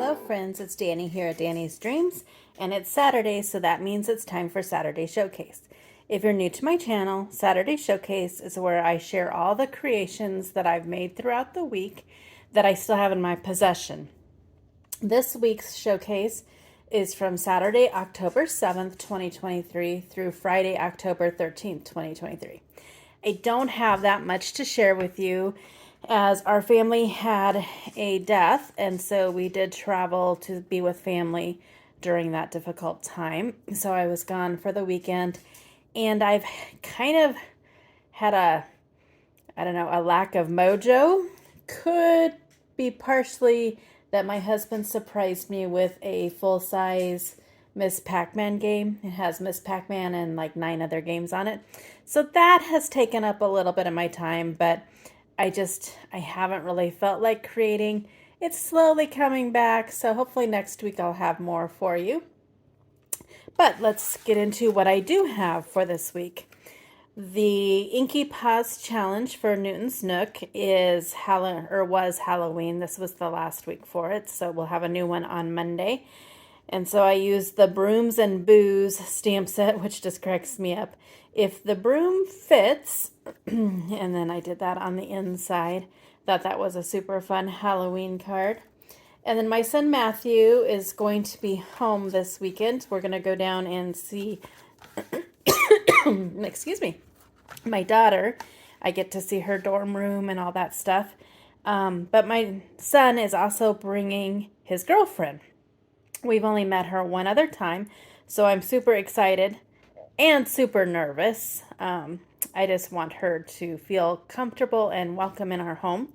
Hello friends, it's Danny here at Danny's Dreams, and it's Saturday, so that means it's time for Saturday Showcase. If you're new to my channel, Saturday Showcase is where I share all the creations that I've made throughout the week that I still have in my possession. This week's showcase is from Saturday, October 7th, 2023 through Friday, October 13th, 2023. I don't have that much to share with you as our family had a death, and so we did travel to be with family during that difficult time. So I was gone for the weekend, and I've kind of had a lack of mojo. Could be partially that my husband surprised me with a full-size Miss Pac-Man game. It has Miss Pac-Man and like 9 other games on it. So that has taken up a little bit of my time, but I haven't really felt like creating. It's slowly coming back, so hopefully next week I'll have more for you. But let's get into what I do have for this week. The Inky Paws Challenge for Newton's Nook was Halloween. This was the last week for it, so we'll have a new one on Monday. And so I used the Brooms and Booze stamp set, which just cracks me up. If the broom fits, and then I did that on the inside. Thought that was a super fun Halloween card. And then my son Matthew is going to be home this weekend. We're going to go down and see, excuse me, my daughter. I get to see her dorm room and all that stuff. But my son is also bringing his girlfriend. We've only met her one other time, so I'm super excited and super nervous. I just want her to feel comfortable and welcome in our home.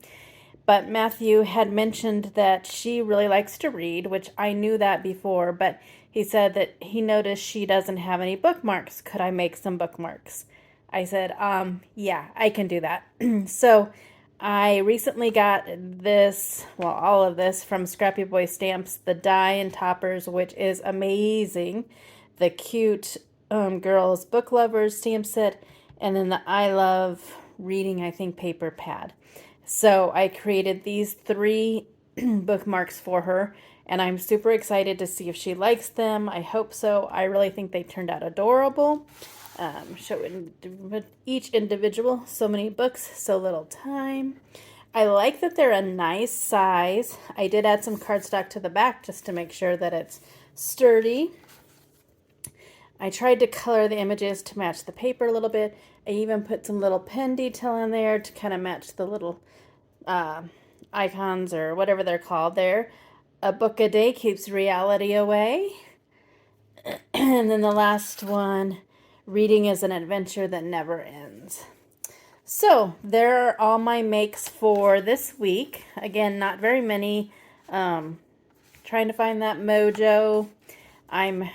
But Matthew had mentioned that she really likes to read, which I knew that before, but he said that he noticed she doesn't have any bookmarks. Could I make some bookmarks? I said, yeah, I can do that. So I recently got all of this from Scrappy Boy Stamps, the die and toppers, which is amazing. The cute girls book lovers stamp set, and then the I love reading, I think, paper pad. So I created these 3 bookmarks for her, and I'm super excited to see if she likes them. I hope so. I really think they turned out adorable. Each individual, so many books, so little time. I like that they're a nice size. I did add some cardstock to the back just to make sure that it's sturdy. I tried to color the images to match the paper a little bit. I even put some little pen detail in there to kind of match the little icons or whatever they're called there. A book a day keeps reality away. And then the last one, reading is an adventure that never ends. So there are all my makes for this week. Again, not very many. Trying to find that mojo. I'm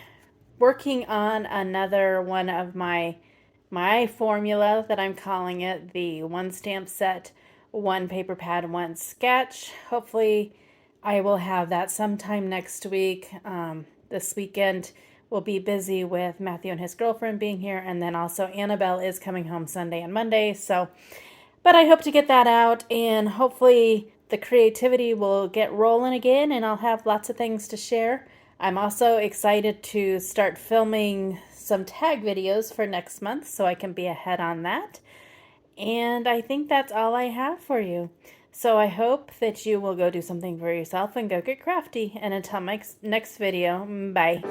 working on another one of my formula that I'm calling it the 1 stamp set, 1 paper pad, 1 sketch. Hopefully I will have that sometime next week. This weekend we'll be busy with Matthew and his girlfriend being here, and then also Annabelle is coming home Sunday and Monday. So, but I hope to get that out, and hopefully the creativity will get rolling again, and I'll have lots of things to share. I'm also excited to start filming some tag videos for next month, so I can be ahead on that. And I think that's all I have for you. So I hope that you will go do something for yourself and go get crafty. And until my next video, bye.